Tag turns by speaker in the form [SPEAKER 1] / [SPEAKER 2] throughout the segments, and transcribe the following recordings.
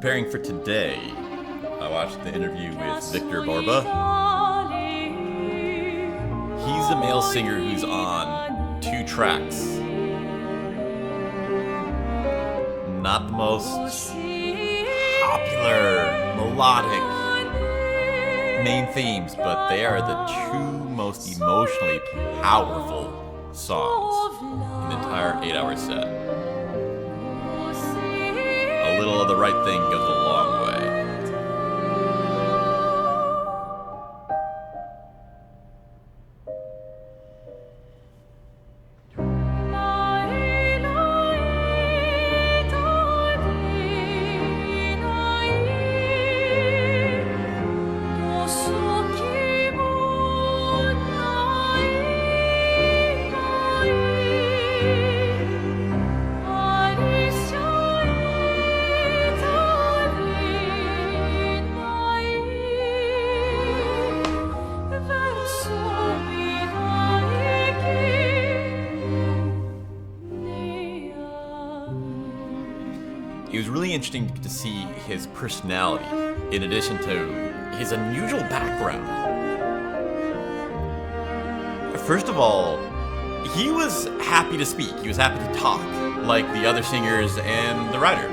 [SPEAKER 1] preparing for today, I watched the interview with Victor Borba. He's a male singer who's on 2 tracks. Not the most popular, melodic main themes, but they are the 2 most emotionally powerful songs in the entire 8-hour set. A little of the right thing goes a long way. It was really interesting to see his personality, in addition to his unusual background. First of all, he was happy to speak. He was happy to talk, like the other singers and the writer.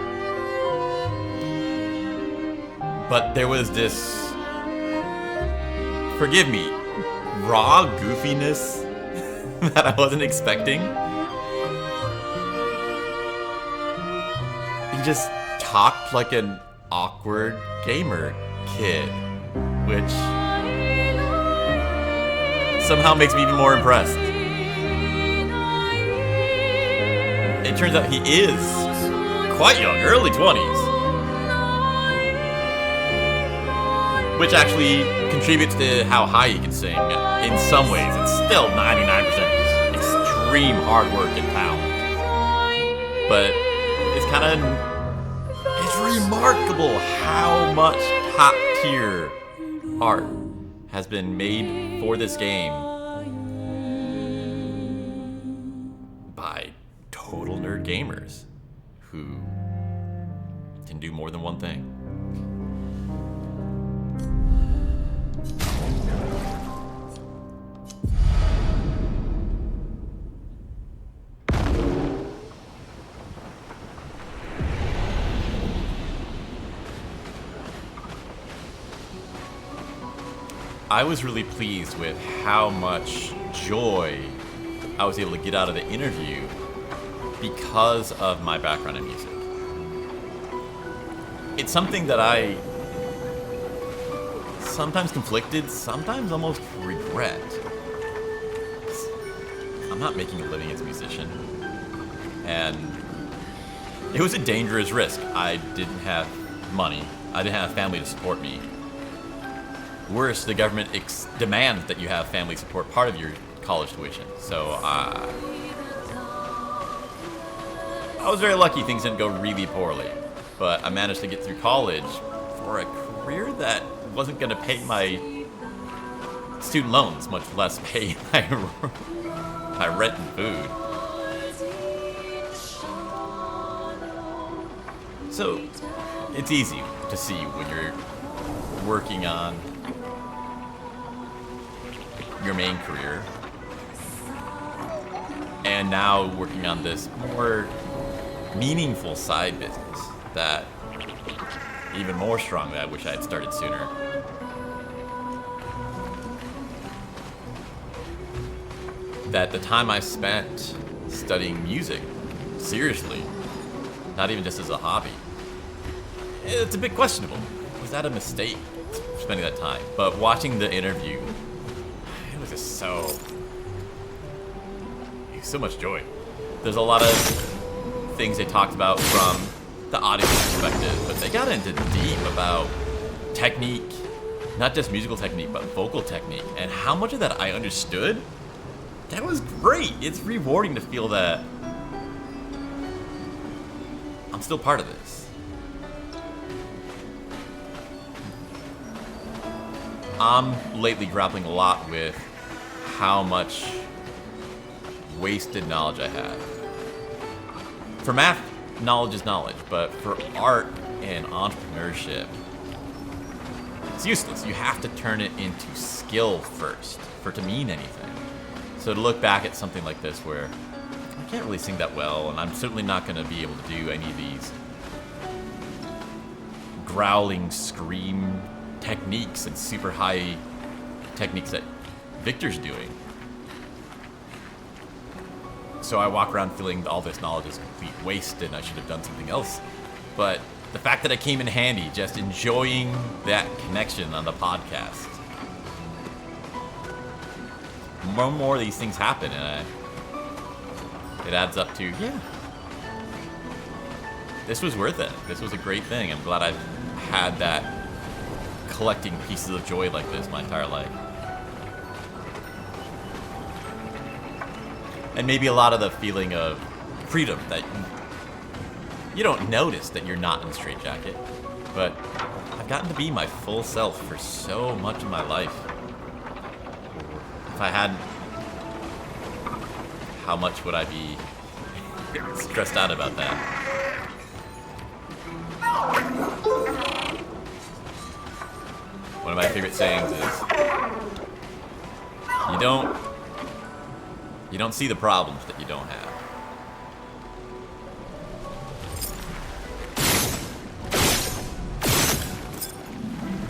[SPEAKER 1] But there was this, forgive me, raw goofiness that I wasn't expecting. He just talked like an awkward gamer kid, which somehow makes me even more impressed. It turns out he is quite young, early 20s, which actually contributes to how high he can sing. In some ways, it's still 99% extreme hard work and talent, but it's kind of remarkable how much top-tier art has been made for this game by total nerd gamers who can do more than one thing. I was really pleased with how much joy I was able to get out of the interview because of my background in music. It's something that I sometimes conflicted, sometimes almost regret. I'm not making a living as a musician, and it was a dangerous risk. I didn't have money. I didn't have family to support me. Worse, the government demands that you have family support part of your college tuition. So I was very lucky things didn't go really poorly. But I managed to get through college for a career that wasn't going to pay my student loans, much less pay my rent and food. So it's easy to see when you're working on your main career, and now working on this more meaningful side business that even more strongly I wish I had started sooner. That the time I spent studying music, seriously, not even just as a hobby, it's a bit questionable. Was that a mistake, spending that time? But watching the interview, it was just so much joy. There's a lot of things they talked about from the audience perspective, but they got into deep about technique, not just musical technique, but vocal technique, and how much of that I understood. That was great. It's rewarding to feel that I'm still part of this. I'm lately grappling a lot with how much wasted knowledge I have. For math, knowledge is knowledge, but for art, and entrepreneurship, it's useless. You have to turn it into skill first for it to mean anything. So to look back at something like this where I can't really sing that well, and I'm certainly not going to be able to do any of these growling scream techniques and super high techniques that Victor's doing. So I walk around feeling all this knowledge is complete waste and I should have done something else. But the fact that I came in handy, just enjoying that connection on the podcast. More and more of these things happen, and it adds up to, yeah, this was worth it. This was a great thing. I'm glad I've had that collecting pieces of joy like this my entire life. And maybe a lot of the feeling of freedom that you don't notice that you're not in a straitjacket. But I've gotten to be my full self for so much of my life. If I hadn't, how much would I be stressed out about that? One of my favorite sayings is, you don't see the problems that you don't have.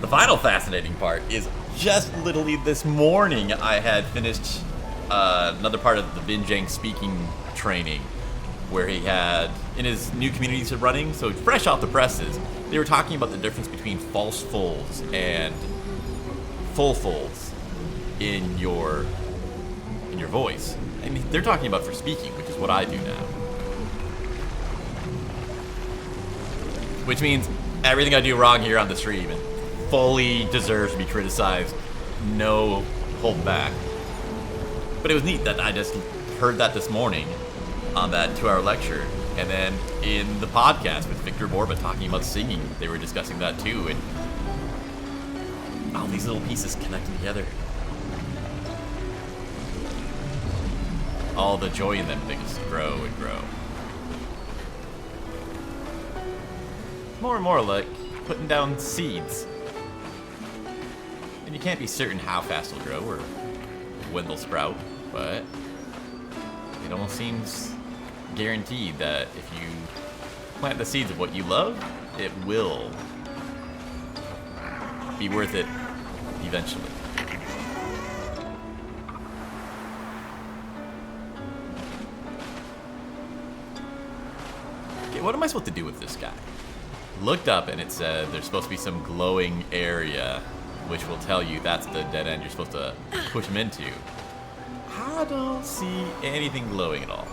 [SPEAKER 1] The final fascinating part is just literally this morning I had finished another part of the Binjang speaking training where he had, in his new communities of running, so fresh off the presses, they were talking about the difference between false folds and full folds in your voice. And they're talking about for speaking, which is what I do now. Which means everything I do wrong here on the stream fully deserves to be criticized. No hold back. But it was neat that I just heard that this morning on that 2-hour lecture. And then in the podcast with Victor Borba talking about singing, they were discussing that too. And all these little pieces connecting together. All the joy in them things grow and grow. More and more like putting down seeds. And you can't be certain how fast they'll grow or when they'll sprout, but it almost seems guaranteed that if you plant the seeds of what you love, it will be worth it eventually. Okay, what am I supposed to do with this guy? Looked up and it said there's supposed to be some glowing area which will tell you that's the dead end you're supposed to push him into. I don't see anything glowing at all.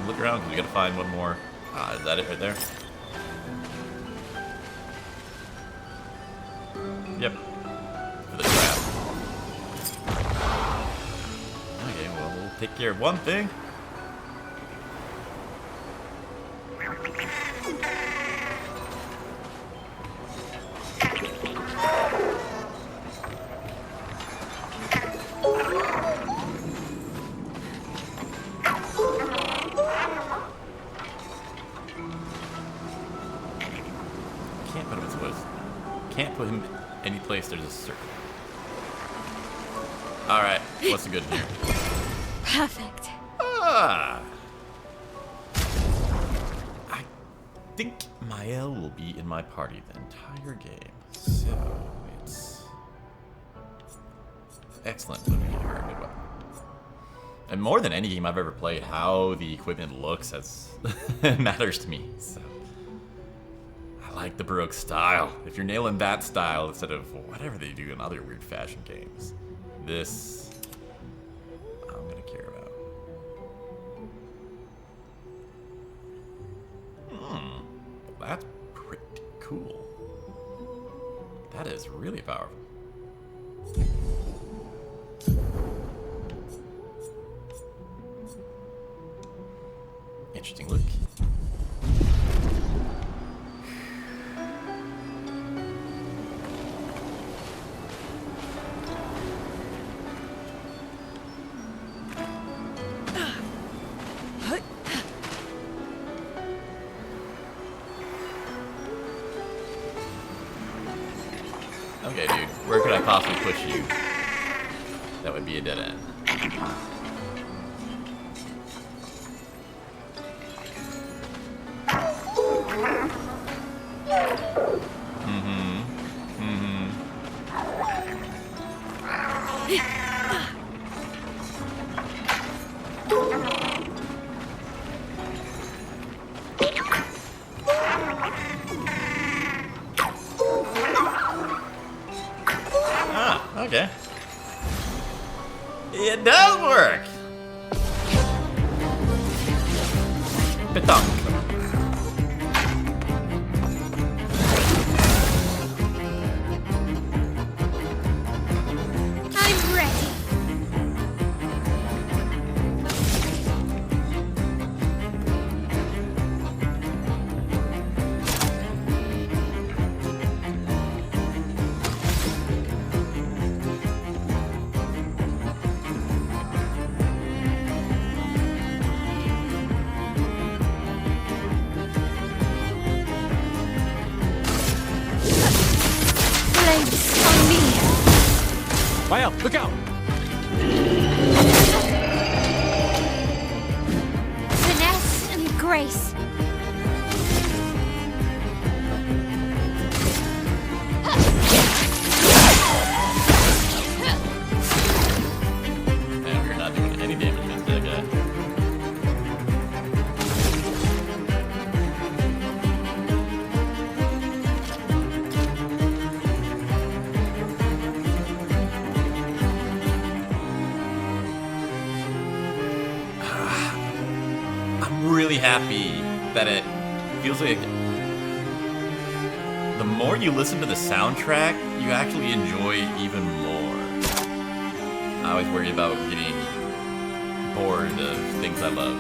[SPEAKER 1] Look around because we gotta find one more. Ah, is that it right there? Yep. For the trap. Okay, well, we'll take care of one thing. Can't put him any place there's a circle. Alright, what's the good in here?
[SPEAKER 2] Perfect.
[SPEAKER 1] Ah! I think Mael will be in my party the entire game. So, it's excellent looking here. Good weapon. And more than any game I've ever played, how the equipment looks matters to me. So I like the Baroque style. If you're nailing that style instead of whatever they do in other weird fashion games, this I'm gonna care about. That's pretty cool. That is really powerful. Interesting look. possibly push you, that would be a dead end. Okay. It does work! Petanque.
[SPEAKER 2] I'm ready. Flames on me.
[SPEAKER 3] Wow, look out!
[SPEAKER 2] Finesse and grace.
[SPEAKER 1] Man, we're not doing any damage against that guy. I'm really happy that it feels like the more you listen to the soundtrack, you actually enjoy even more. I always worry about getting bored of things I love.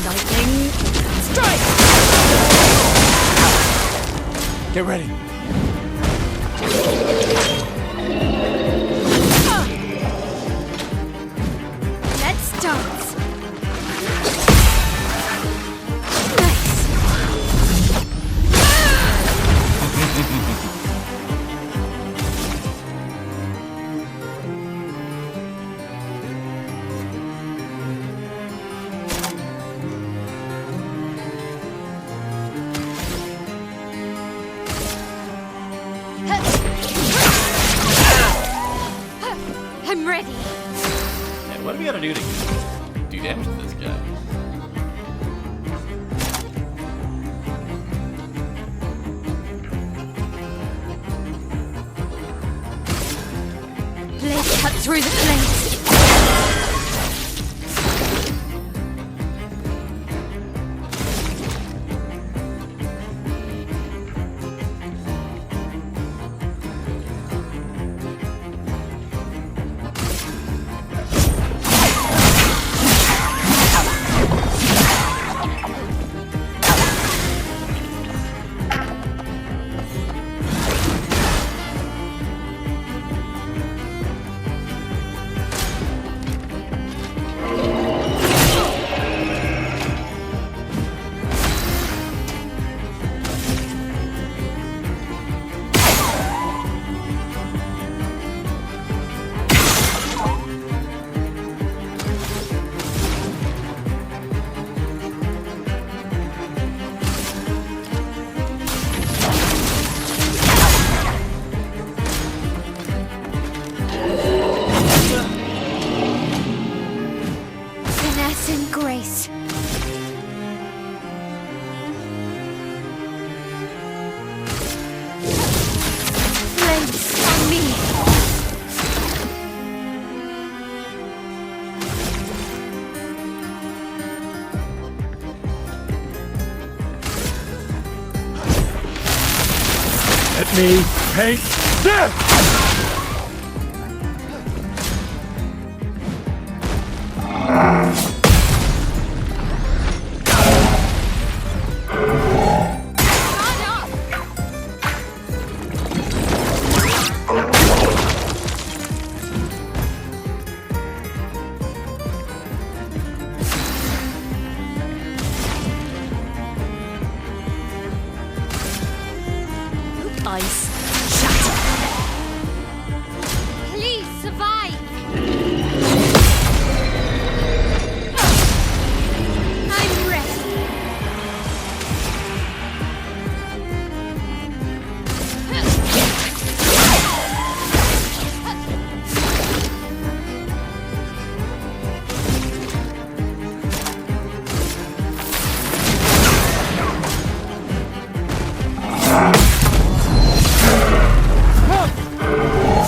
[SPEAKER 2] Lightning strike.
[SPEAKER 3] Get ready.
[SPEAKER 2] Let's dance. Nice. I'm ready.
[SPEAKER 1] And what do we gotta do to do damage to this guy?
[SPEAKER 2] Blade cut through the flames.
[SPEAKER 3] me paint this!
[SPEAKER 2] Ice. Shatter. Please survive. I'm ready.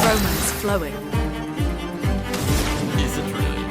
[SPEAKER 4] Romance flowing.
[SPEAKER 1] Is it really?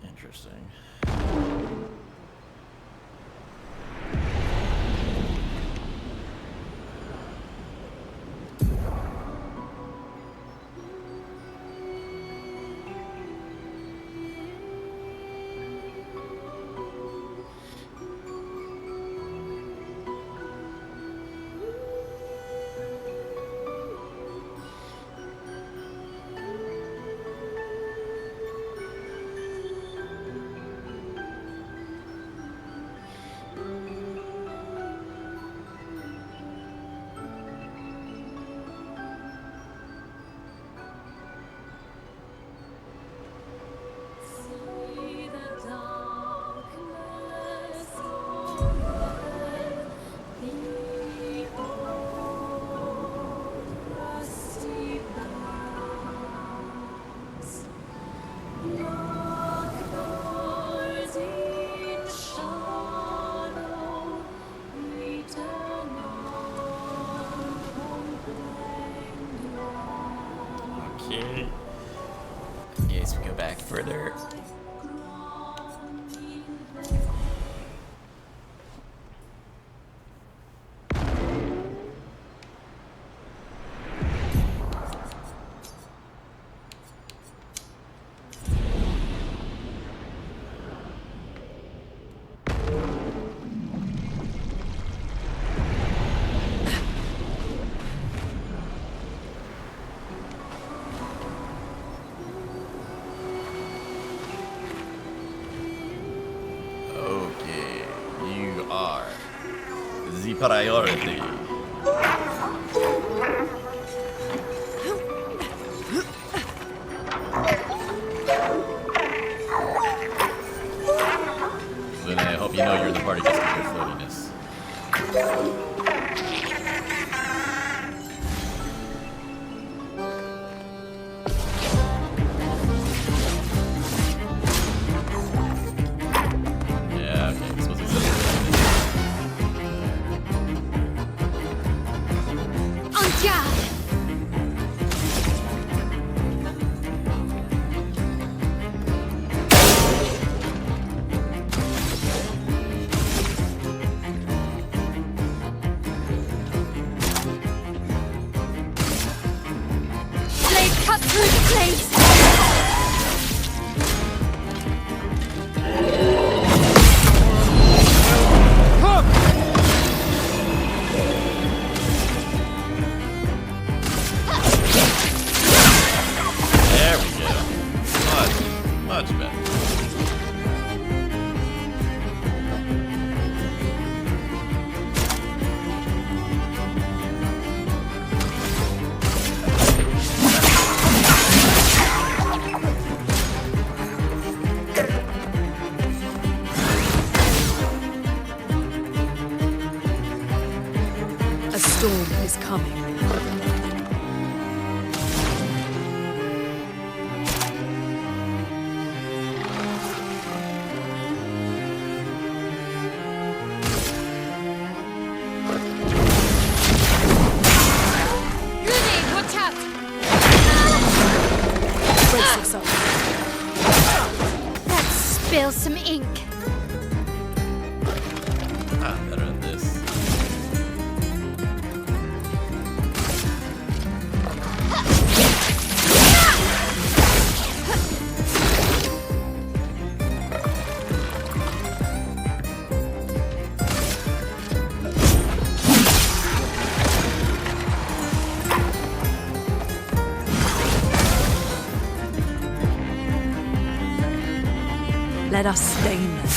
[SPEAKER 1] Interesting. Okay. Yes, we go back further. Okay, you are the priority. Then I hope you know you're the party just for your floatiness. Yeah, okay, it's supposed to be
[SPEAKER 2] En garde. Blade cut through the place.
[SPEAKER 1] There we go. Much better.
[SPEAKER 4] coming.
[SPEAKER 2] Grenade, watch out!
[SPEAKER 4] Brace yourself.
[SPEAKER 2] Let's spill some ink.
[SPEAKER 1] I'm better at this.
[SPEAKER 4] Let us stain them.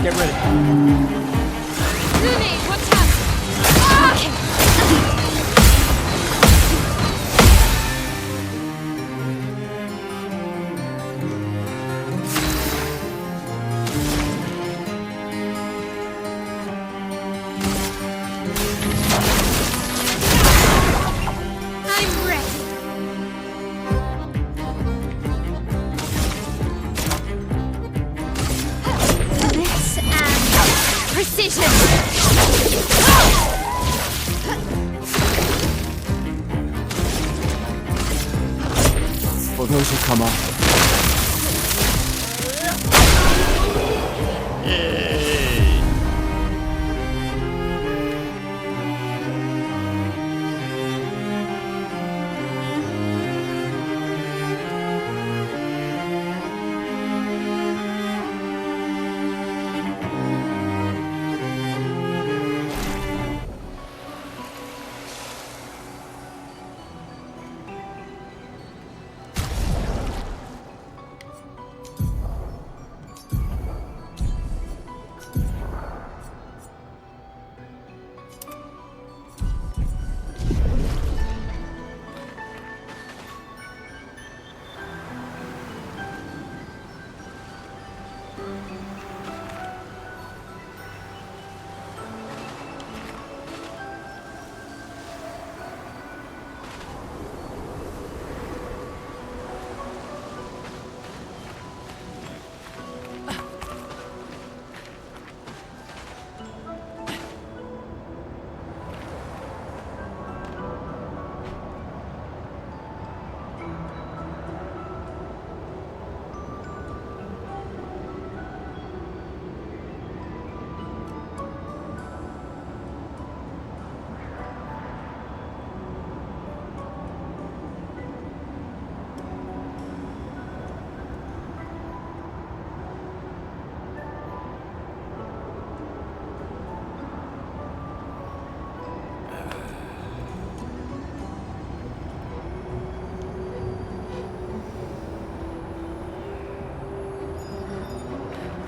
[SPEAKER 3] Get ready.
[SPEAKER 2] Grenade, watch out! Ah! I'm ready. This and precision.
[SPEAKER 3] For those who come up,
[SPEAKER 1] Yay!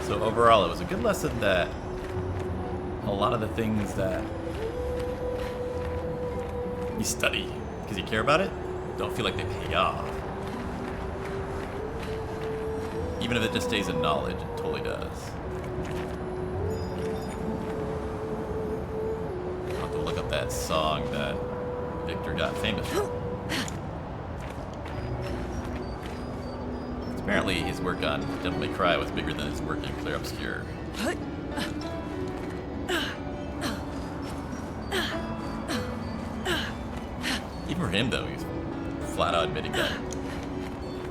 [SPEAKER 1] So overall, it was a good lesson that a lot of the things that you study because you care about it don't feel like they pay off. Even if it just stays in knowledge, it totally does. I'll have to look up that song that Victor got famous for. Apparently, his work on Devil May Cry was bigger than his work in Clear Obscure. Even for him, though, he's flat out admitting that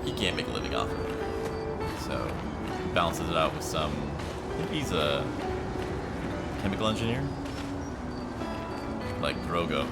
[SPEAKER 1] he can't make a living off of it. So, he balances it out with some... I think he's a chemical engineer? Like Drogo.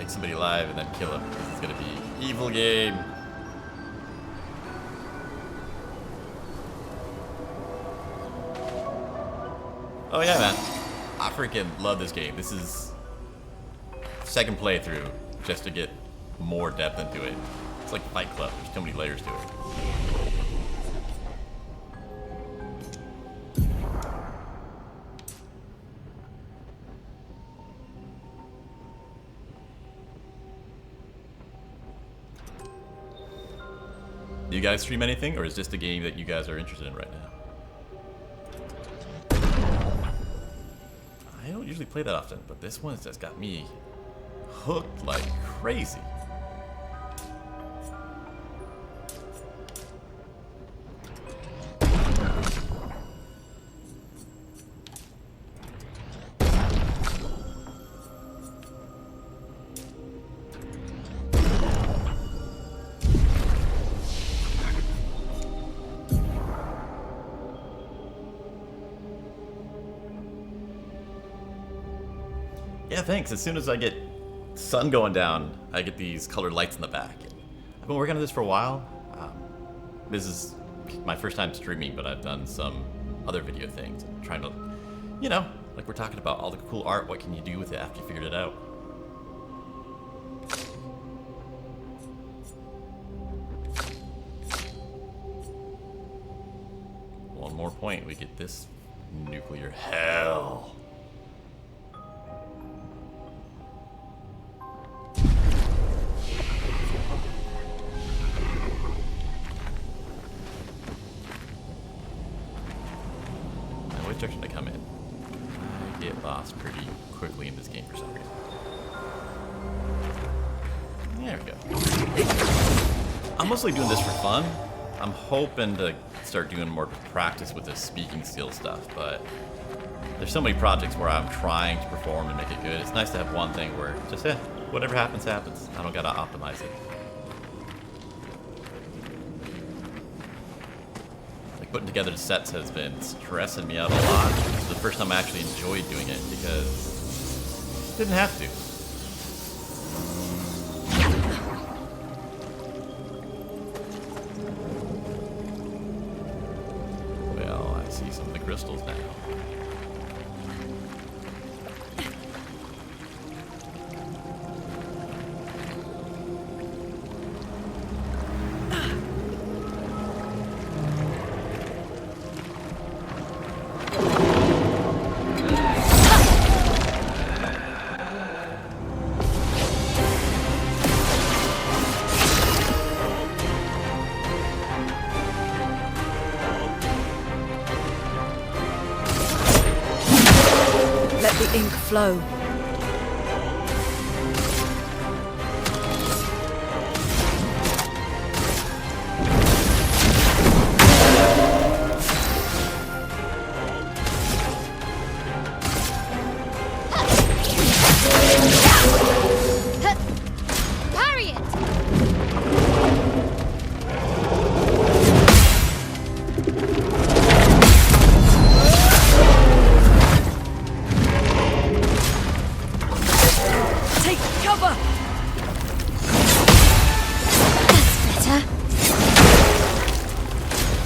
[SPEAKER 1] take somebody alive and then kill him. It's gonna be evil game. Oh yeah, man. I freaking love this game. This is second playthrough just to get more depth into it. It's like Fight Club. There's too many layers to it. Do you guys stream anything, or is this the game that you guys are interested in right now? I don't usually play that often, but this one's just got me hooked like crazy. Yeah, thanks. As soon as I get sun going down, I get these colored lights in the back. I've been working on this for a while. This is my first time streaming, but I've done some other video things. I'm trying to, you know, like we're talking about, all the cool art, what can you do with it after you figured it out? One more point, we get this nuclear hell. Which direction to come in? I get lost pretty quickly in this game for some reason. There we go. I'm mostly doing this for fun. I'm hoping to start doing more practice with the speaking skill stuff, but there's so many projects where I'm trying to perform and make it good. It's nice to have one thing where just, whatever happens, happens. I don't gotta optimize it. Putting together the sets has been stressing me out a lot. This is the first time I actually enjoyed doing it because I didn't have to. Well, I see some of the crystals now.
[SPEAKER 4] Ink flow.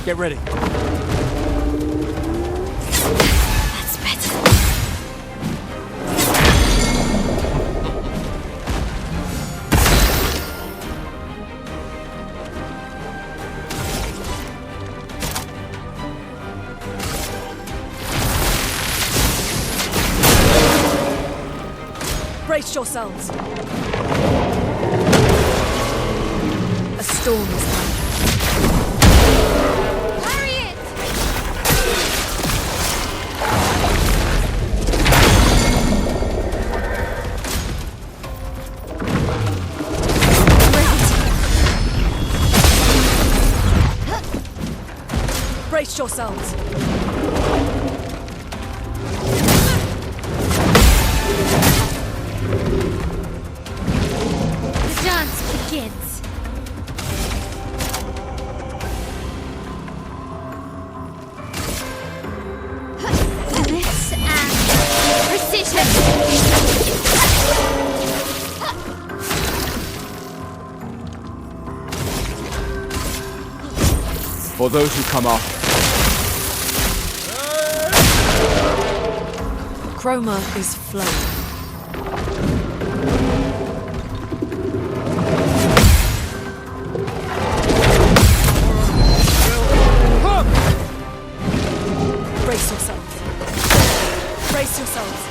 [SPEAKER 3] Get ready.
[SPEAKER 2] That's better.
[SPEAKER 4] Brace yourselves. A storm is coming. Brace yourselves.
[SPEAKER 2] The dance begins. This and precision.
[SPEAKER 3] For those who come after.
[SPEAKER 4] Chroma is flowing. Brace yourselves. Brace yourselves.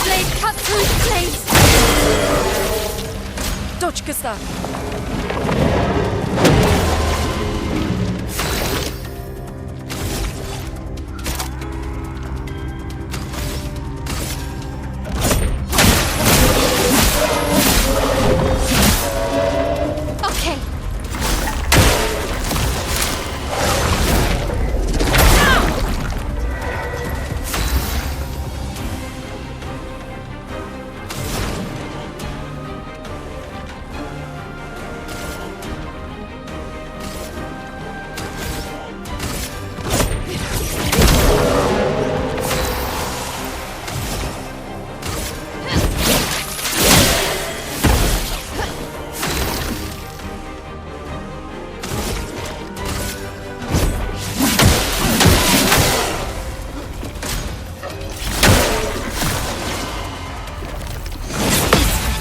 [SPEAKER 2] Blade cut through the blades.
[SPEAKER 4] Dodge, Gustave.
[SPEAKER 2] Okay.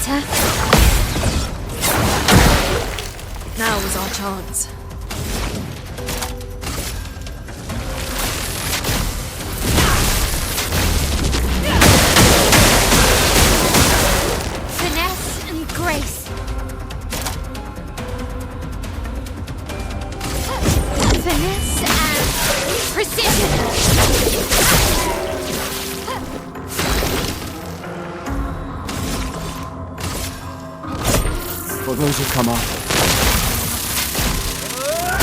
[SPEAKER 2] Better.
[SPEAKER 4] Now is our chance.
[SPEAKER 2] Finesse and grace. Finesse and precision.
[SPEAKER 3] For those who come after.
[SPEAKER 1] There we go.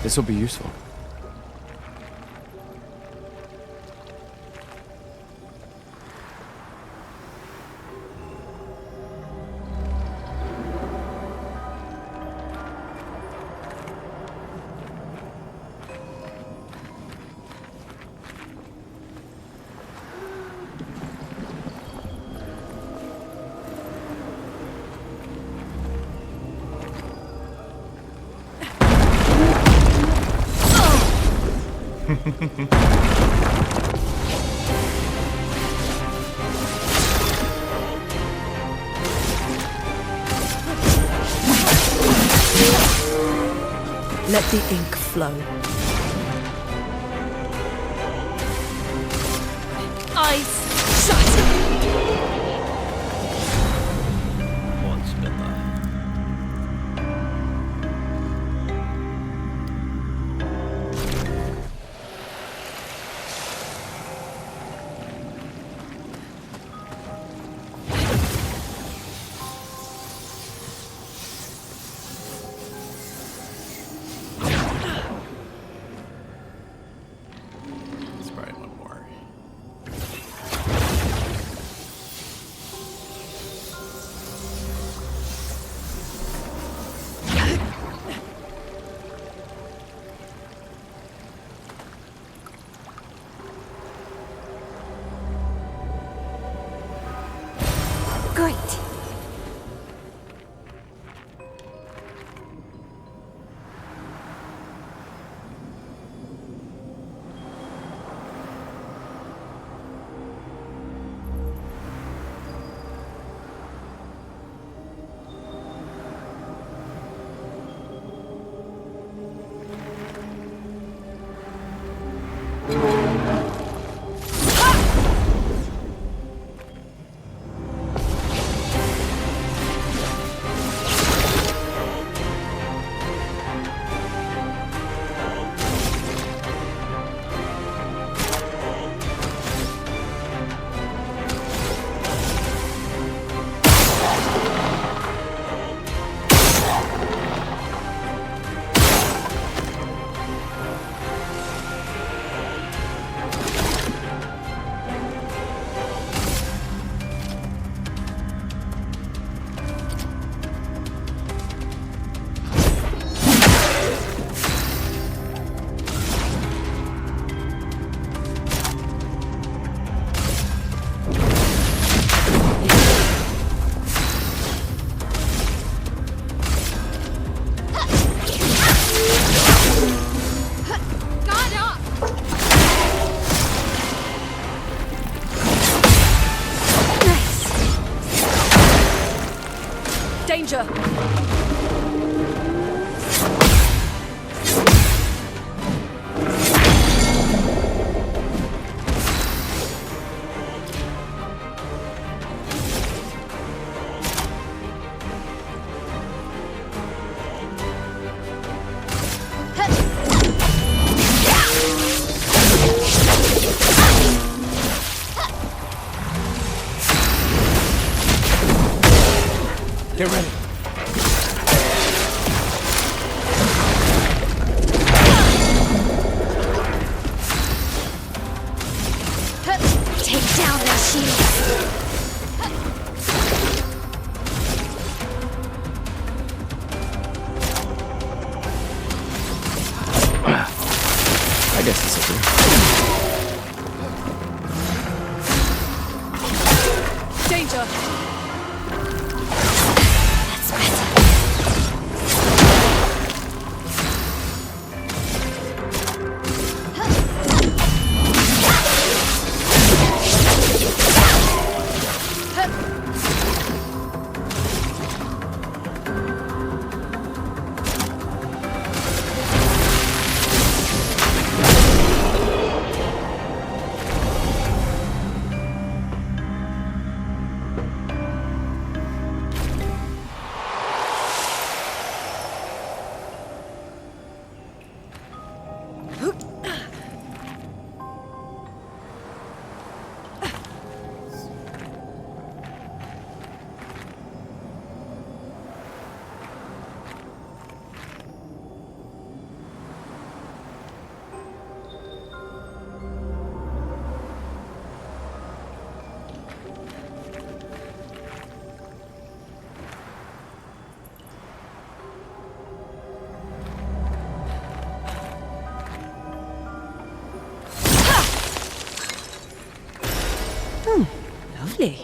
[SPEAKER 3] This will be useful.
[SPEAKER 4] Let the ink flow. Eyes shut!
[SPEAKER 1] One spin left. Let's probably one more.
[SPEAKER 2] Guard up!
[SPEAKER 4] Danger!
[SPEAKER 3] Get ready.
[SPEAKER 2] Take down their shields.
[SPEAKER 3] I guess this will do.
[SPEAKER 4] Danger!
[SPEAKER 2] That's better.
[SPEAKER 4] Lovely.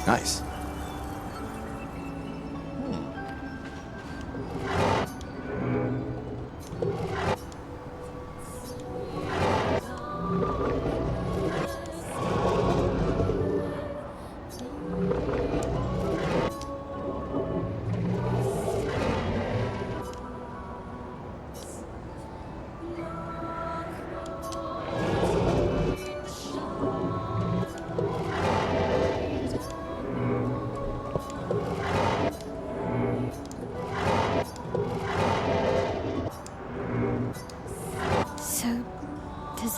[SPEAKER 3] Nice.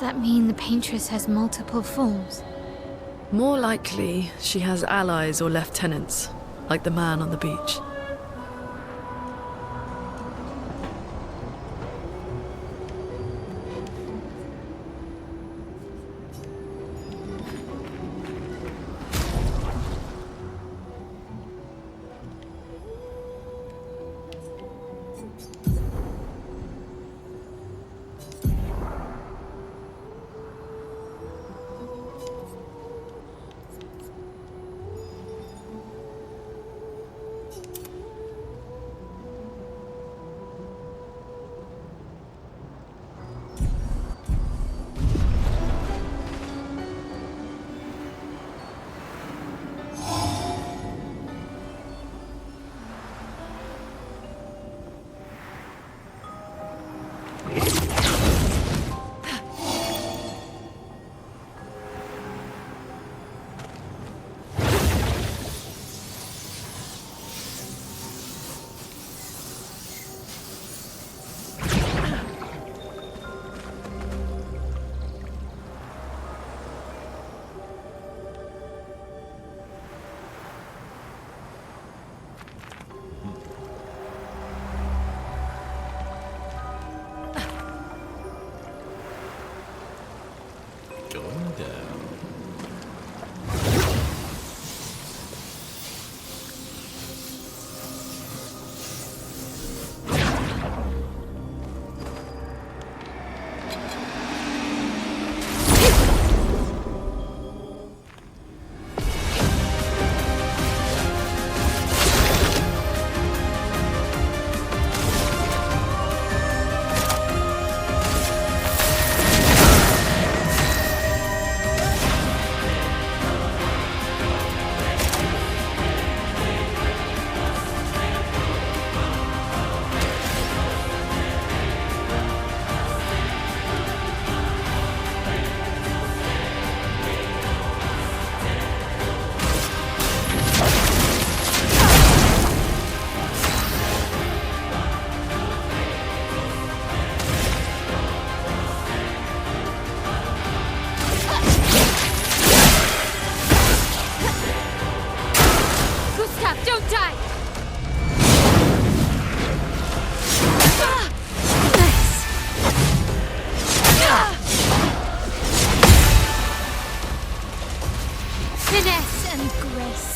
[SPEAKER 2] that mean the paintress has multiple forms?
[SPEAKER 4] More likely, she has allies or lieutenants, like the man on the beach.
[SPEAKER 1] Going down.
[SPEAKER 2] Gustave, don't die! Nice. Finesse and grace.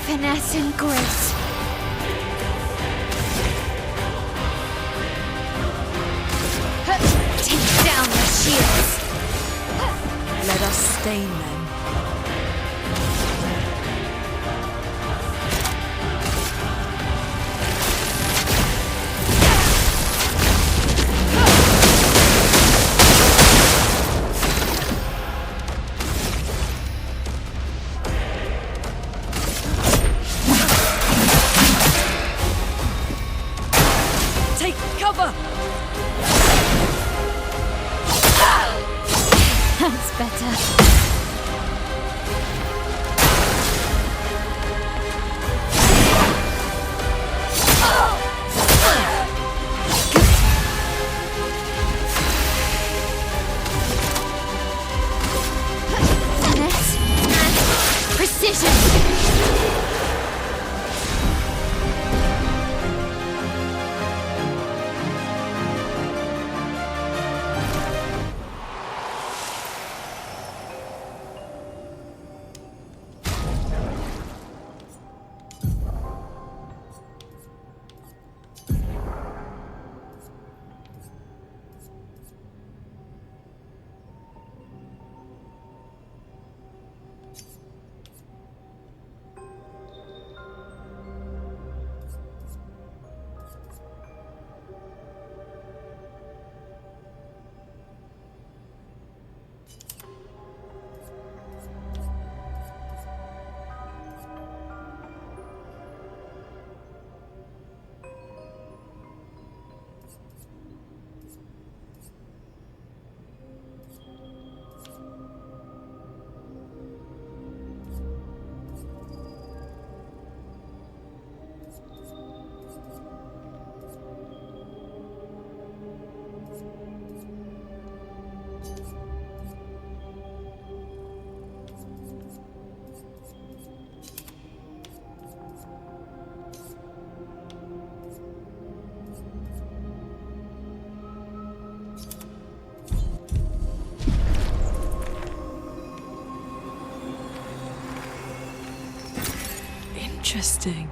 [SPEAKER 2] Finesse and grace. Take down their shields.
[SPEAKER 4] Let us stain them. Take cover!
[SPEAKER 2] That's better. Finesse and precision.
[SPEAKER 4] Interesting.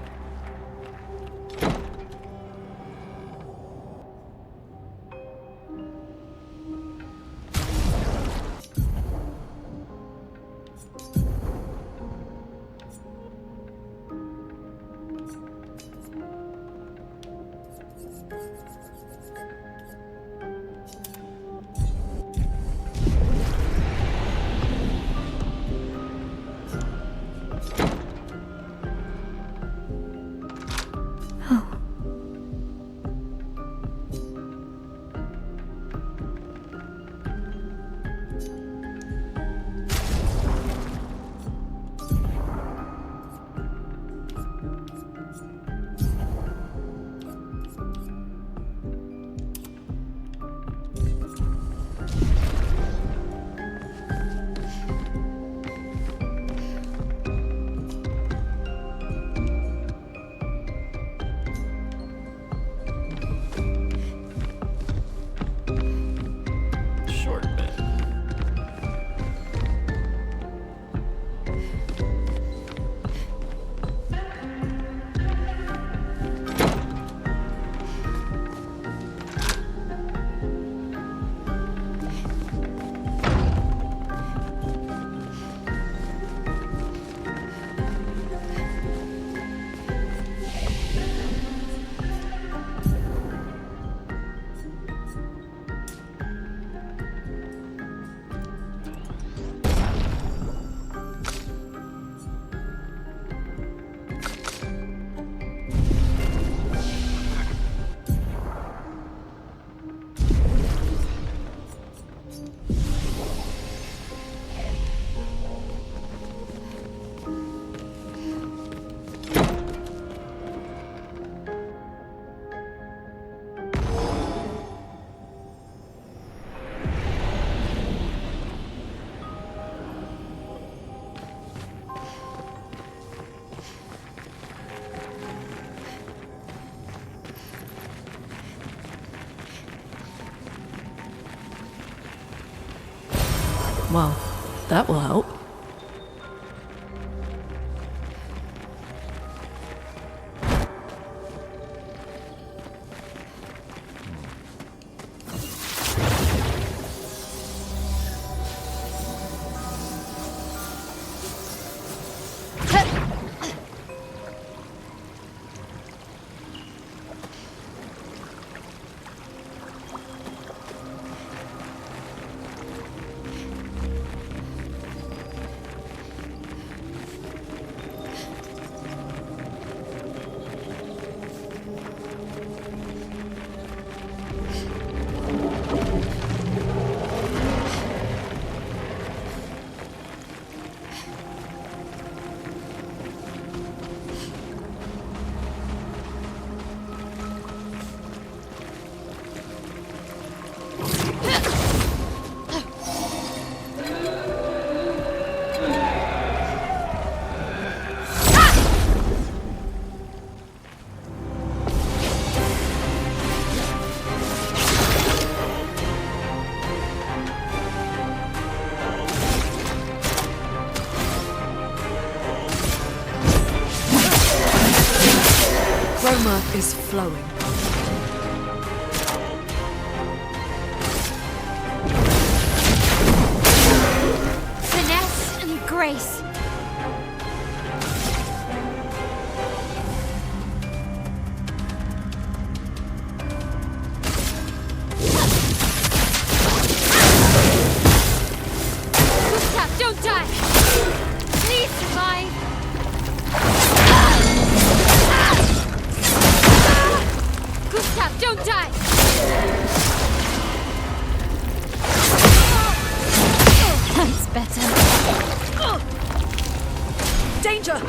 [SPEAKER 1] Short bit.
[SPEAKER 4] Well, that will help. Chroma is flowing.
[SPEAKER 2] Finesse and grace. Gustave, don't die! Please survive! Gustave, don't die! That's better.
[SPEAKER 4] Danger!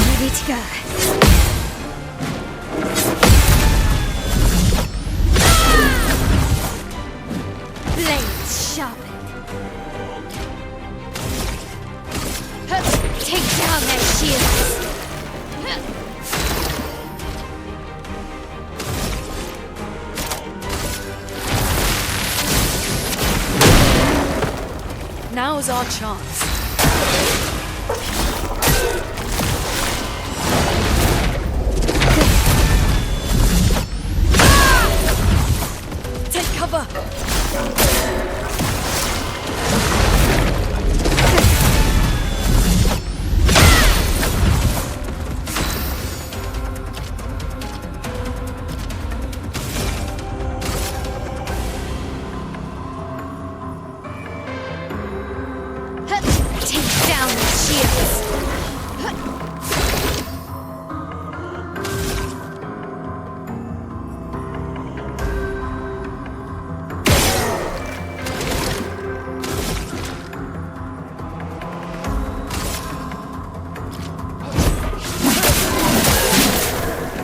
[SPEAKER 2] Ready to go. Blades sharpened. Take down their shields.
[SPEAKER 4] Now's our chance. cover!
[SPEAKER 2] Take down the shields.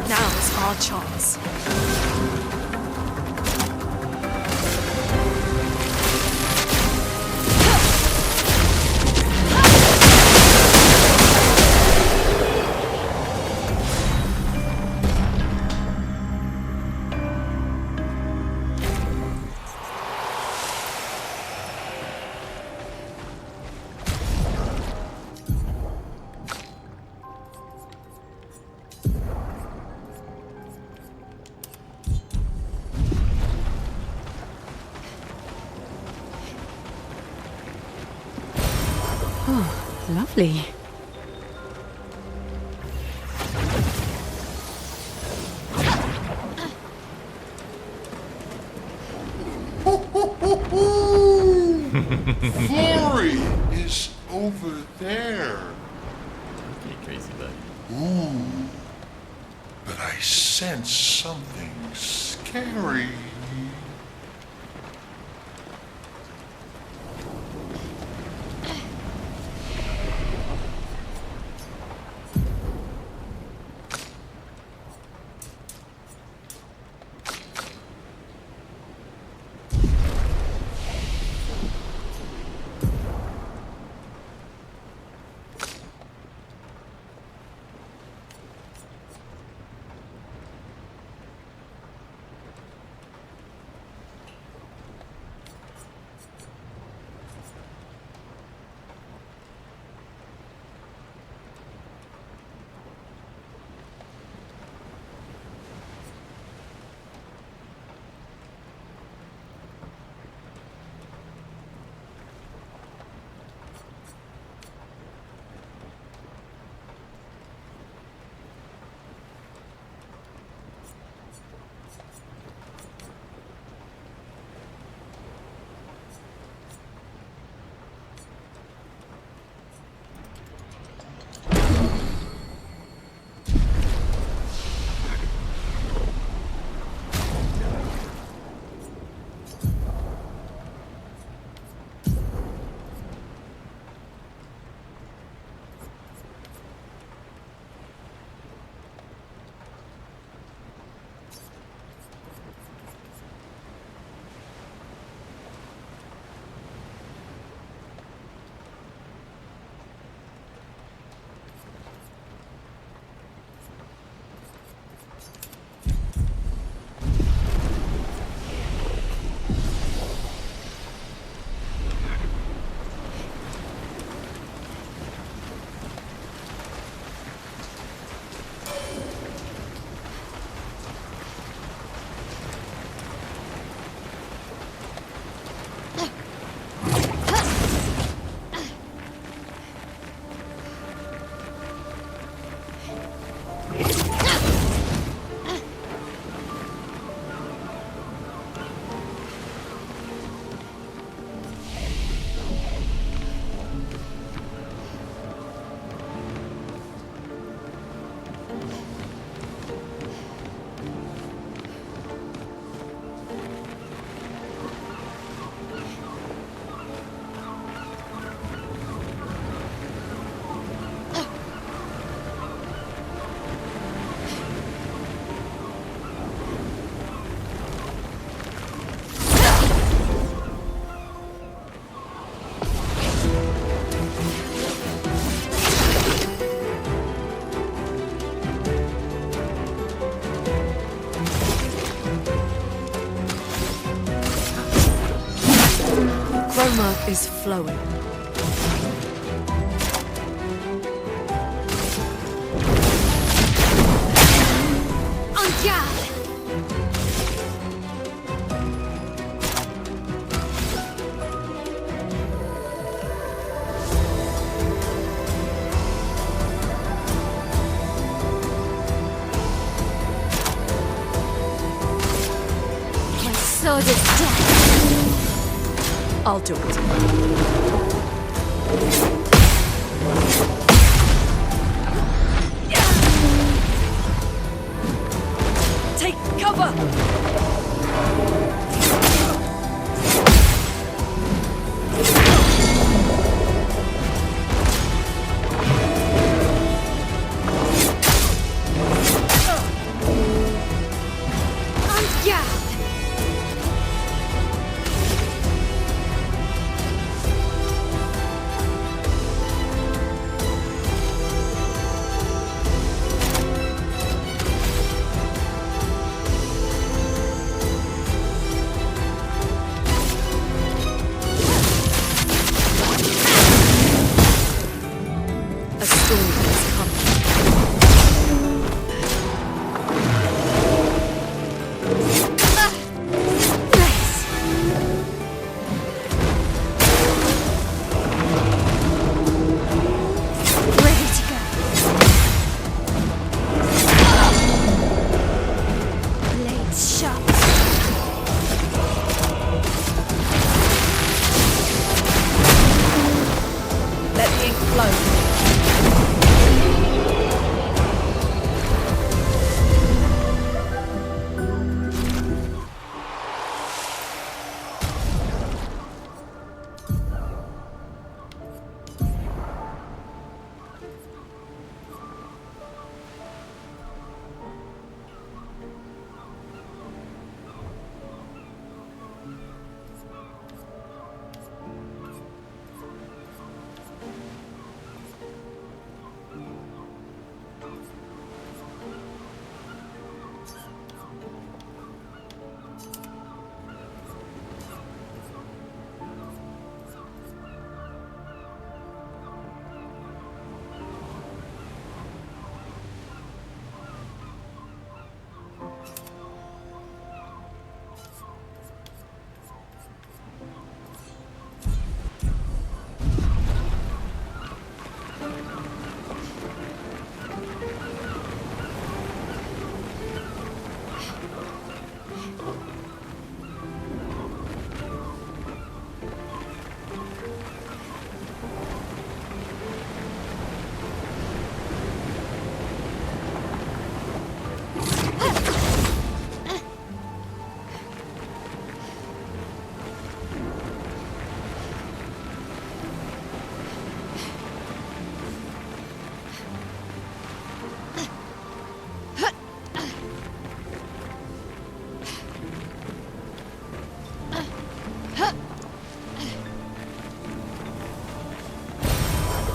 [SPEAKER 4] Now's our chance.
[SPEAKER 5] Lovely.
[SPEAKER 6] Glory is over there.
[SPEAKER 1] Okay, crazy, but
[SPEAKER 6] But I sense something scary.
[SPEAKER 4] Chroma is flowing.
[SPEAKER 2] En garde! sword is death.
[SPEAKER 4] I'll do it. Take cover! A storm has come.
[SPEAKER 2] Nice. Ready to go. Blades sharp.
[SPEAKER 4] Let the ink flow.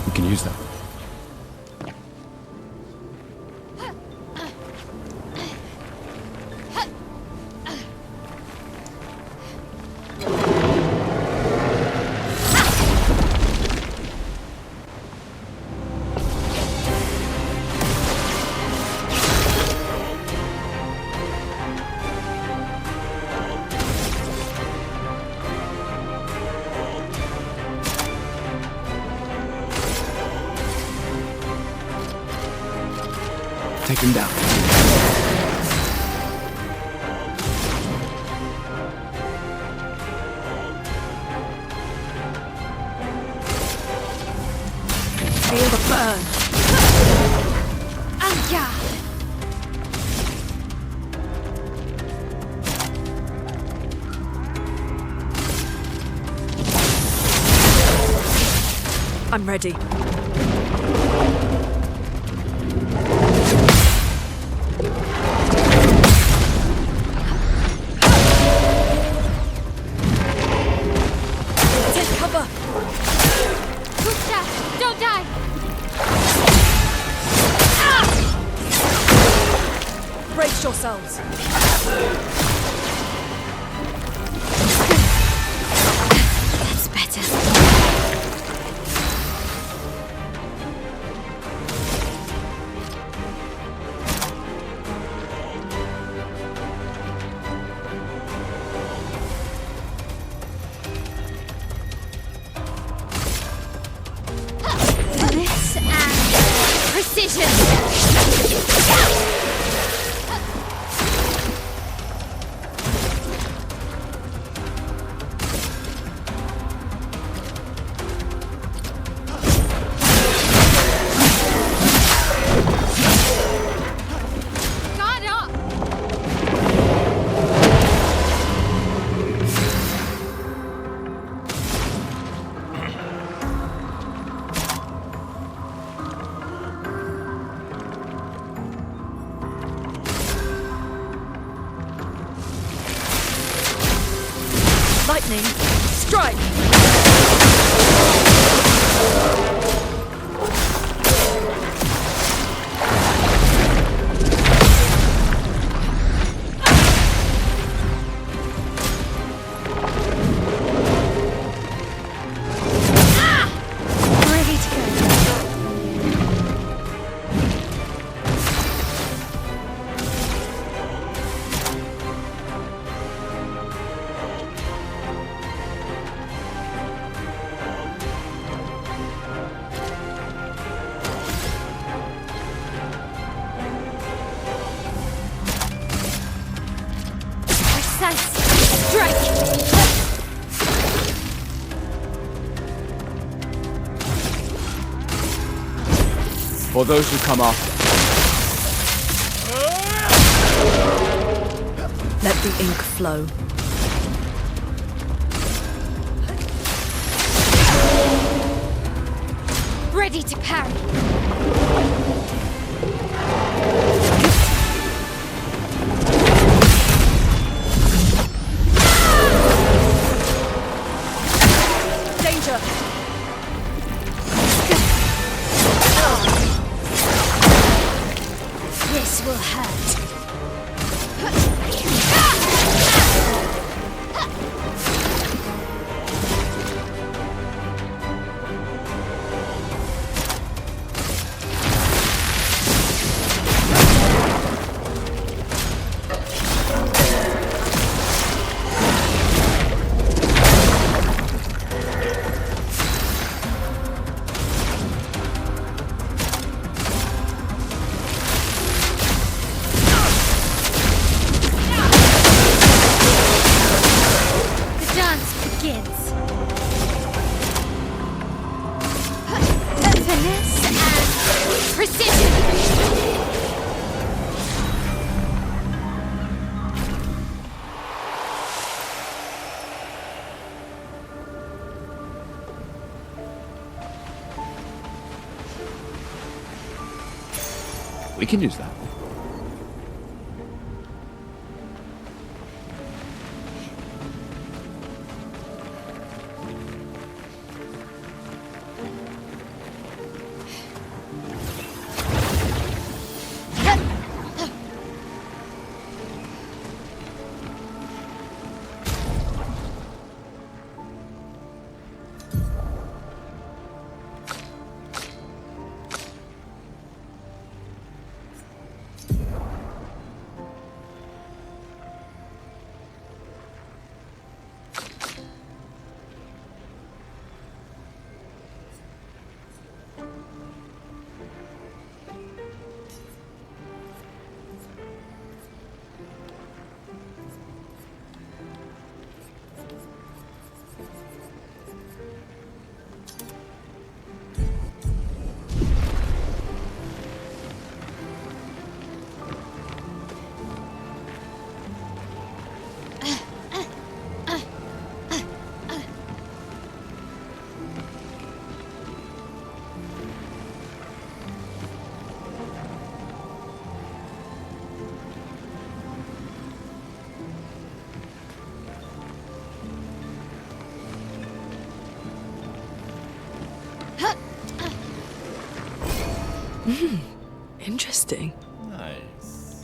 [SPEAKER 3] We can use that. Take him down.
[SPEAKER 4] Feel the burn.
[SPEAKER 2] En garde.
[SPEAKER 4] I'm ready. Take cover.
[SPEAKER 2] Gustave, don't die.
[SPEAKER 4] Brace yourselves.
[SPEAKER 2] That's better. This and precision.
[SPEAKER 3] For those who come after.
[SPEAKER 4] Let the ink flow.
[SPEAKER 2] Ready to parry.
[SPEAKER 4] Danger!
[SPEAKER 2] This will hurt. The dance begins. Finesse and precision.
[SPEAKER 3] We can use that.
[SPEAKER 4] Interesting.
[SPEAKER 1] Nice.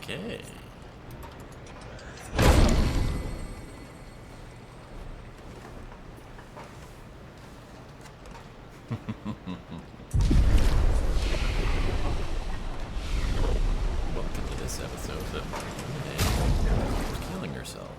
[SPEAKER 1] Okay. Welcome to this episode of Killing Yourself.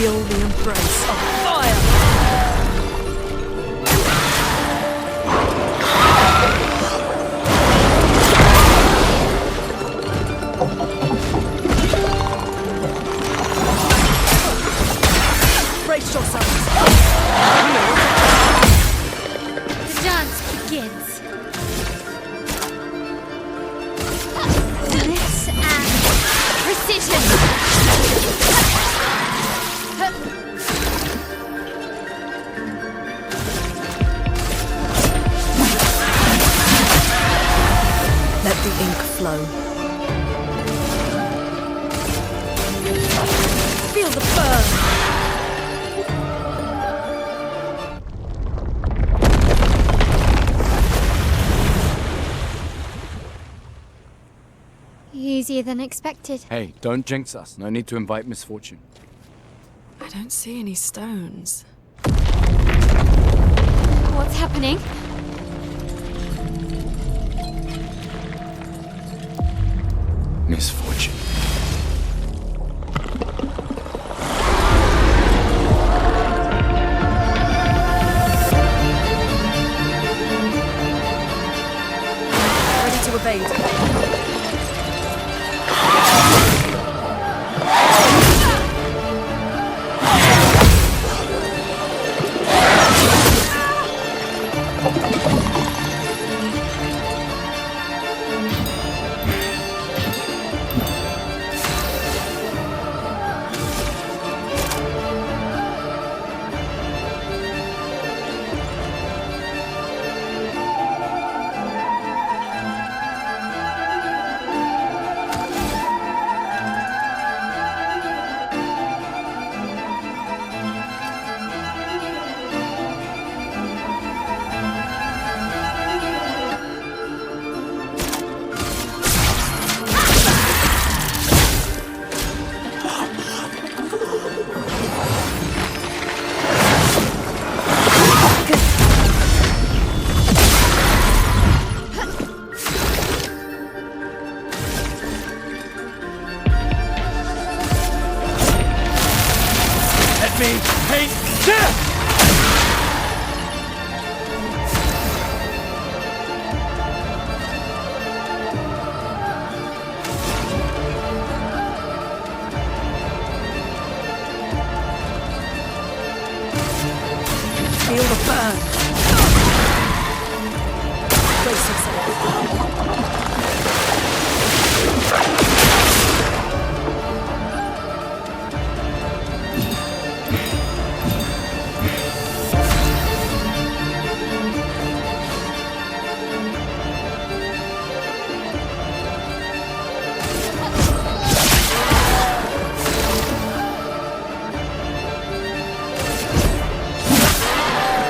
[SPEAKER 4] Feel the embrace of fire! Brace yourselves!
[SPEAKER 2] The dance begins. Bliss and precision.
[SPEAKER 4] Let the ink flow. Feel the burn!
[SPEAKER 2] Easier than expected.
[SPEAKER 3] Hey, don't jinx us. No need to invite misfortune.
[SPEAKER 4] I don't see any stones.
[SPEAKER 2] What's happening?
[SPEAKER 3] Misfortune.
[SPEAKER 4] Ready to evade.
[SPEAKER 3] Let me paint death!
[SPEAKER 4] Feel the burn. Brace yourself.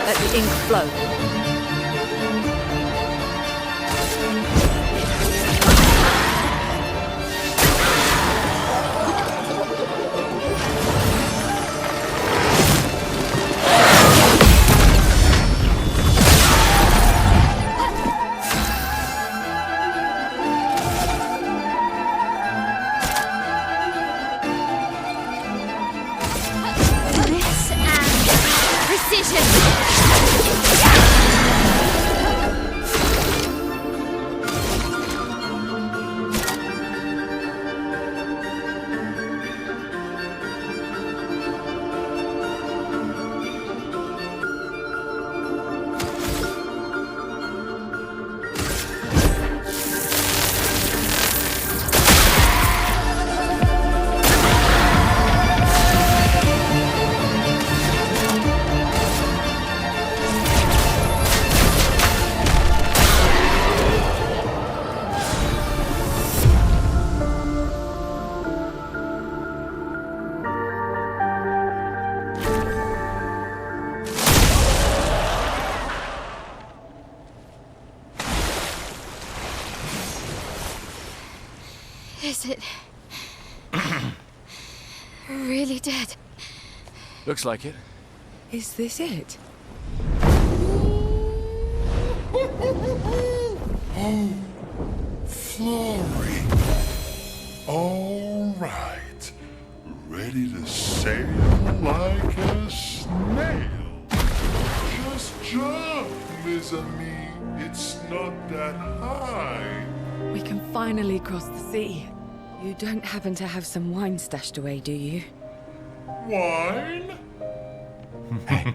[SPEAKER 4] Let the ink flow.
[SPEAKER 2] Bliss and precision. Is it really dead?
[SPEAKER 3] Looks like it.
[SPEAKER 4] Is this it?
[SPEAKER 6] Oh, Flory. All right. Ready to sail Rosalie, it's not that high.
[SPEAKER 4] We can finally cross the sea.
[SPEAKER 5] You don't happen to have some wine stashed away, do you?
[SPEAKER 6] Wine?
[SPEAKER 3] Hey.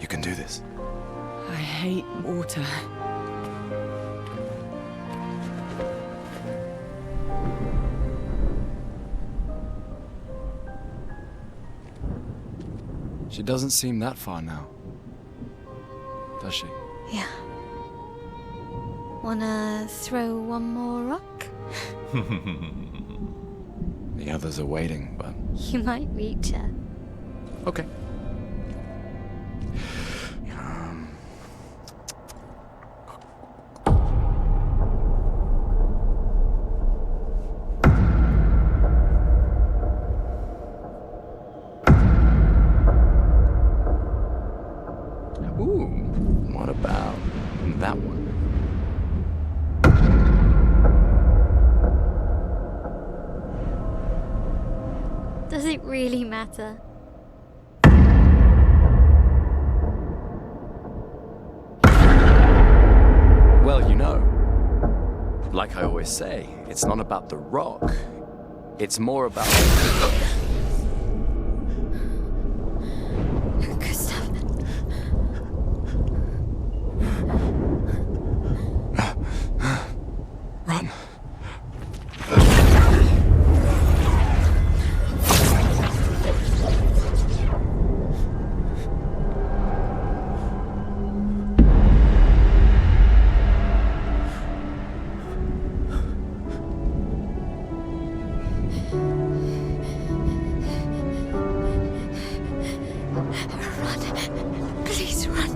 [SPEAKER 3] You can do this.
[SPEAKER 5] I hate water.
[SPEAKER 3] She doesn't seem that far now. Does she?
[SPEAKER 2] Yeah. Wanna throw one more rock?
[SPEAKER 3] The others are waiting, but...
[SPEAKER 2] You might reach her.
[SPEAKER 3] Okay. Ooh, what about that one?
[SPEAKER 2] Does it really matter?
[SPEAKER 3] Well, you know, like I always say, it's not about the rock. It's more about...
[SPEAKER 2] Gustave.
[SPEAKER 3] Run.
[SPEAKER 2] Run. Please run.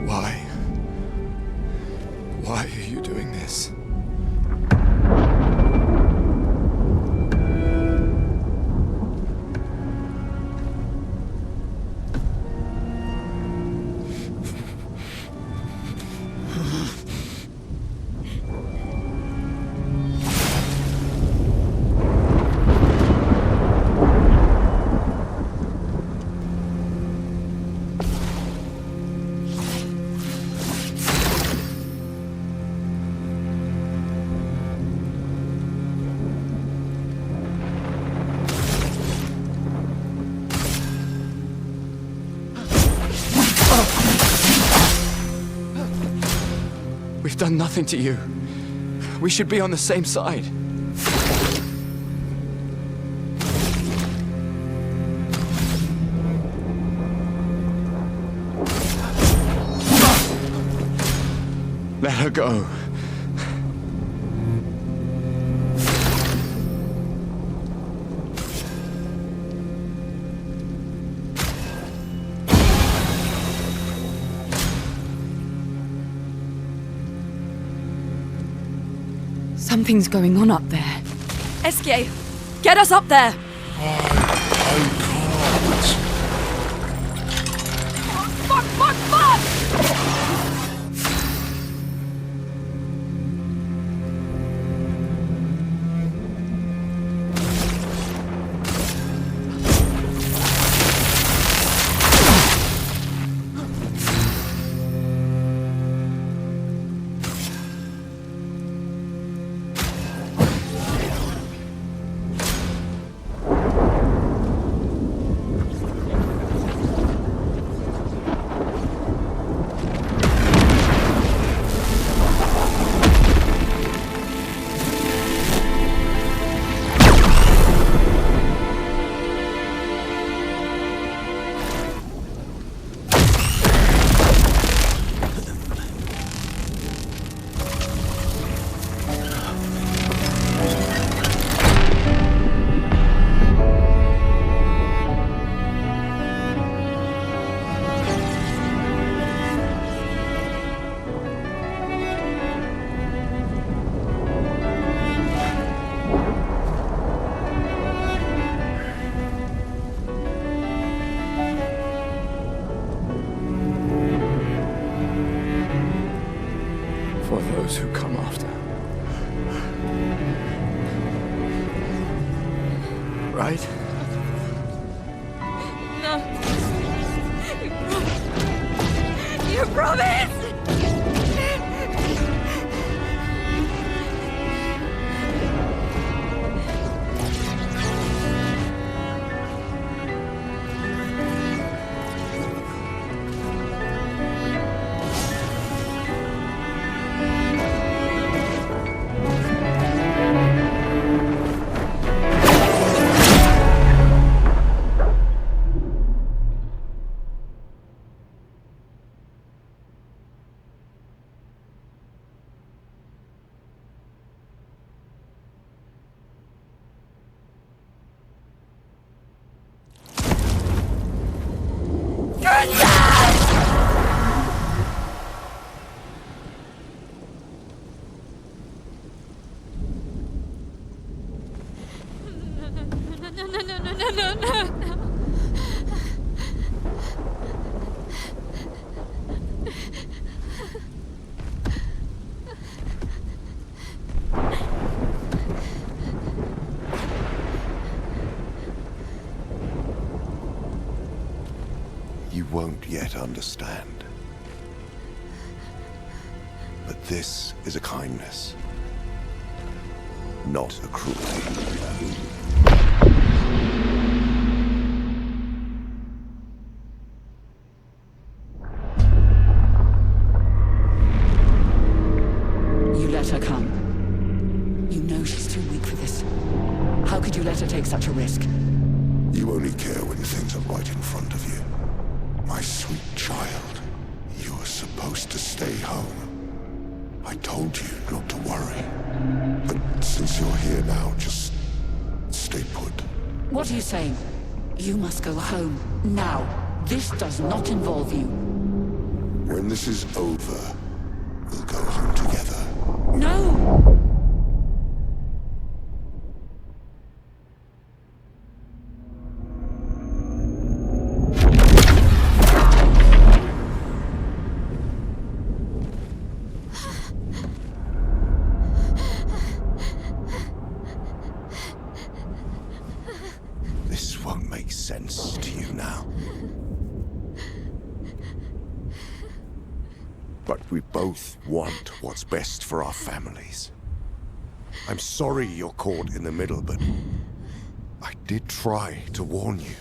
[SPEAKER 3] Why? Why are you doing this? We've done nothing to you. We should be on the same side. Let her go.
[SPEAKER 5] Something's going on up there.
[SPEAKER 4] Esquier, get us up there!
[SPEAKER 6] I can't.
[SPEAKER 4] Fuck, fuck, fuck!
[SPEAKER 3] those who come after. Right?
[SPEAKER 2] No. You promised! No.
[SPEAKER 6] You won't yet understand. But this is a kindness, not a cruelty.
[SPEAKER 7] You let her come. You know she's too weak for this. How could you let her take such a risk?
[SPEAKER 6] You only care when things are right in front of you. My sweet child, you are supposed to stay home. I told you not to worry. But since you're here now, just stay put.
[SPEAKER 7] What are you saying? You must go home, now. This does not involve you.
[SPEAKER 6] When this is over, we'll go home together.
[SPEAKER 7] No!
[SPEAKER 6] This won't make sense to you now. But we both want what's best for our families. I'm sorry you're caught in the middle, but I did try to warn you.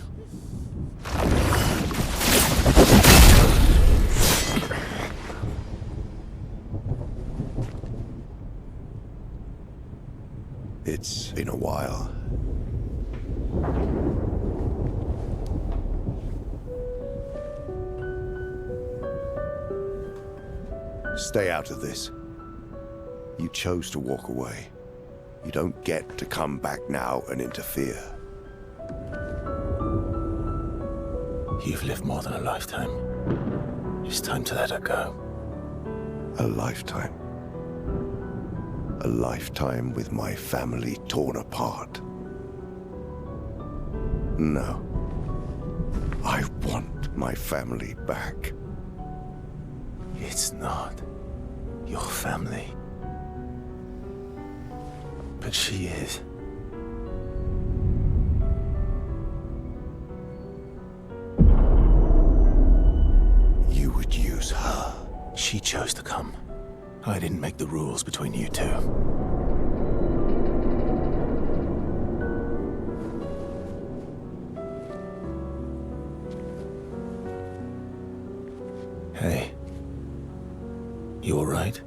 [SPEAKER 6] It's been a while. Stay out of this. You chose to walk away. You don't get to come back now and interfere.
[SPEAKER 3] You've lived more than a lifetime. It's time to let her go.
[SPEAKER 6] A lifetime. A lifetime with my family torn apart. No. I want my family back.
[SPEAKER 3] It's not your family. But she is.
[SPEAKER 6] You would use her.
[SPEAKER 3] She chose to come. I didn't make the rules between you two. Hey. You all right?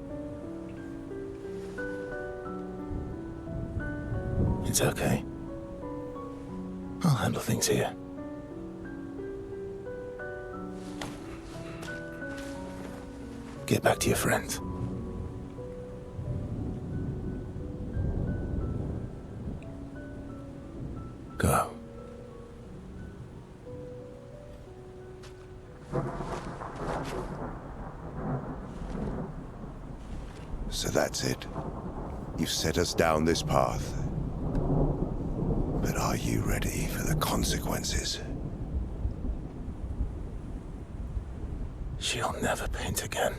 [SPEAKER 3] It's okay. I'll handle things here. Get back to your friends. Go.
[SPEAKER 6] So that's it. You've set us down this path. But are you ready for the consequences?
[SPEAKER 3] She'll never paint again.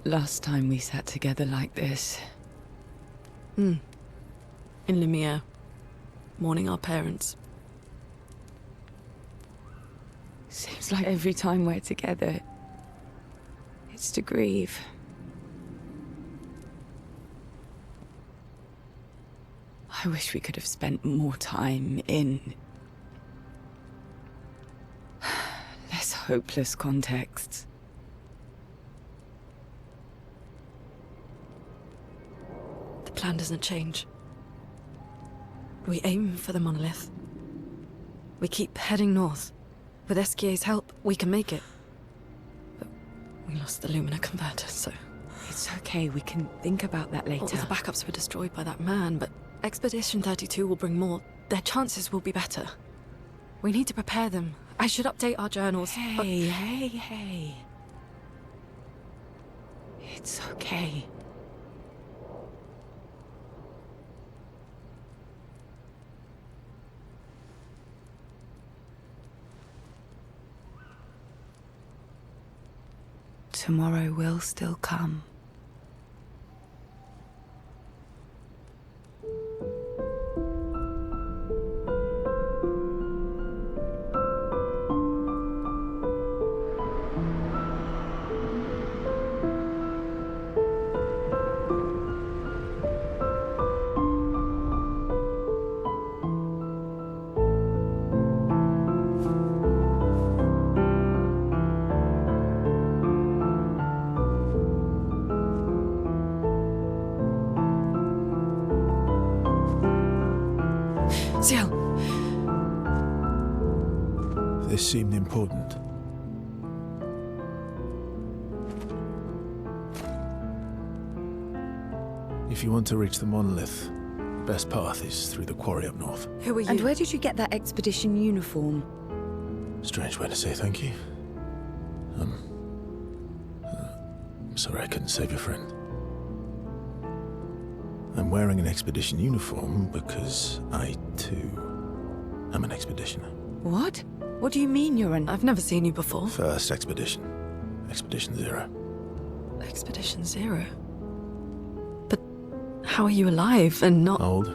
[SPEAKER 5] Last time we sat together like this.
[SPEAKER 4] In Lumiere, mourning our parents.
[SPEAKER 5] Seems like every time we're together, it's to grieve. I wish we could have spent more time in less hopeless contexts.
[SPEAKER 4] The plan doesn't change. We aim for the monolith. We keep heading north. With SKA's help, we can make it. But we lost the Lumina converter, so...
[SPEAKER 5] It's okay, we can think about that later.
[SPEAKER 4] All the backups were destroyed by that man, but Expedition 32 will bring more. Their chances will be better. We need to prepare them. I should update our journals.
[SPEAKER 5] Hey. It's okay. Tomorrow will still come.
[SPEAKER 4] Ciel!
[SPEAKER 8] This seemed important. If you want to reach the monolith, the best path is through the quarry up north.
[SPEAKER 4] Who are you?
[SPEAKER 5] And where did you get that expedition uniform?
[SPEAKER 8] Strange way to say thank you. I'm sorry I couldn't save your friend. I'm wearing an expedition uniform because I, too, am an expeditioner.
[SPEAKER 5] What? What do you mean you're an...
[SPEAKER 4] I've never seen you before.
[SPEAKER 8] First expedition. Expedition 0.
[SPEAKER 4] Expedition 0? But how are you alive and not...
[SPEAKER 8] Old?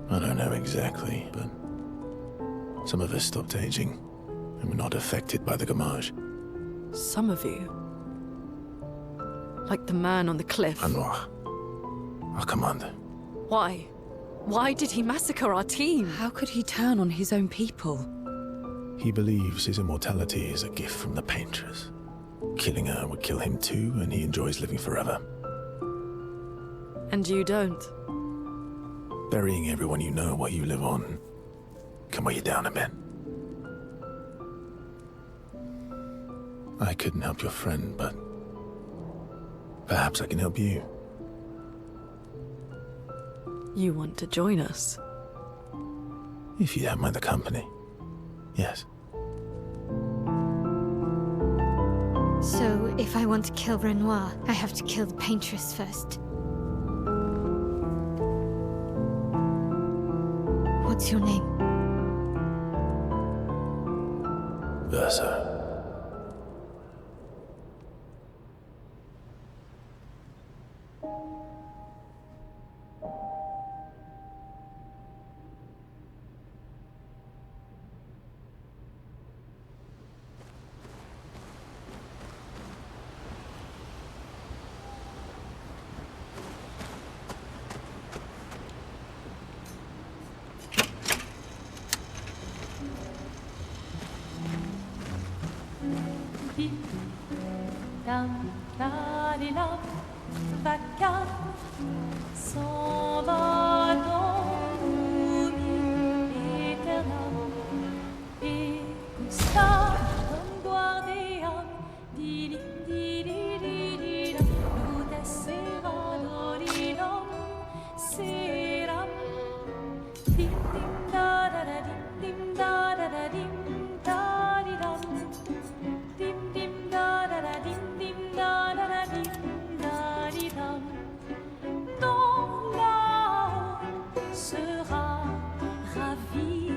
[SPEAKER 8] I don't know exactly, but some of us stopped aging and were not affected by the gamage.
[SPEAKER 4] Some of you? Like the man on the cliff?
[SPEAKER 8] Anwar, our commander.
[SPEAKER 4] Why? Why did he massacre our team?
[SPEAKER 5] How could he turn on his own people?
[SPEAKER 8] He believes his immortality is a gift from the painters. Killing her would kill him too, and he enjoys living forever.
[SPEAKER 4] And you don't?
[SPEAKER 8] Burying everyone you know while you live on can weigh you down a bit. I couldn't help your friend, but perhaps I can help you.
[SPEAKER 4] You want to join us?
[SPEAKER 8] If you don't mind the company, yes.
[SPEAKER 9] So, if I want to kill Renoir, I have to kill the paintress first. What's your name?
[SPEAKER 8] Versa.
[SPEAKER 2] Baguette s'en va dans l'oubli éternel et Gustave comme guardian di di di di di nous descera d'olilom seram dim dim da da da dim da da da dim da di dam dim dim da da da dim da da da dim dans la sera ravi,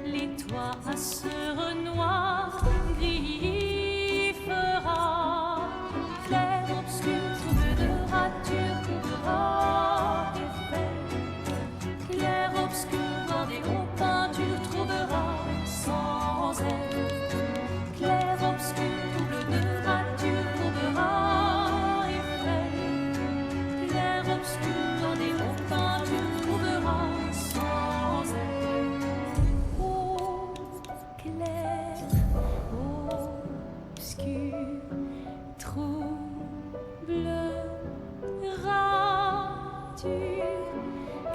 [SPEAKER 2] les toits à ce noir gris fera clair obscur, trouble de rature, trouvera effet clair obscur, dans des hauts peintures trouvera sans elle clair obscur, trouble de rature, trouvera dans des hauts peintures trouvera sans elle. Ô clair, obscur, trouble, rature,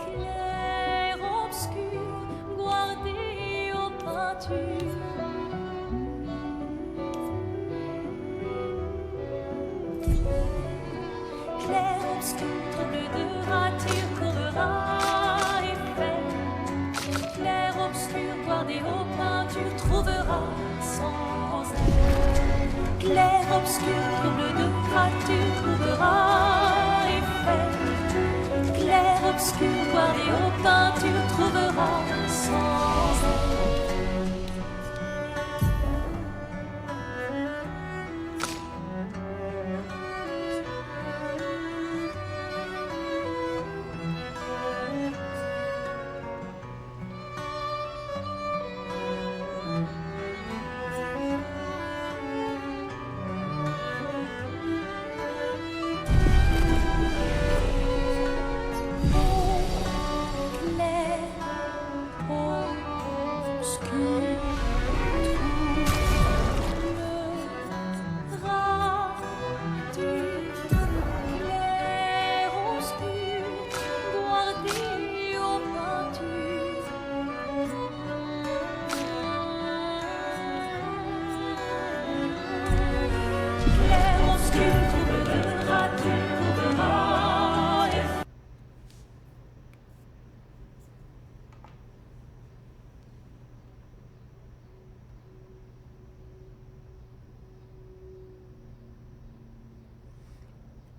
[SPEAKER 2] clair, obscur, guardé aux peintures. Clair, obscur, trouble de rature, courera effet. Clair, obscur, guardé aux peintures, trouvera sans elle. Clair, obscur, trouble de rature, trouvera effet. Clair, obscur, guardé aux peintures, trouvera sans elle.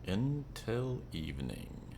[SPEAKER 1] Until evening.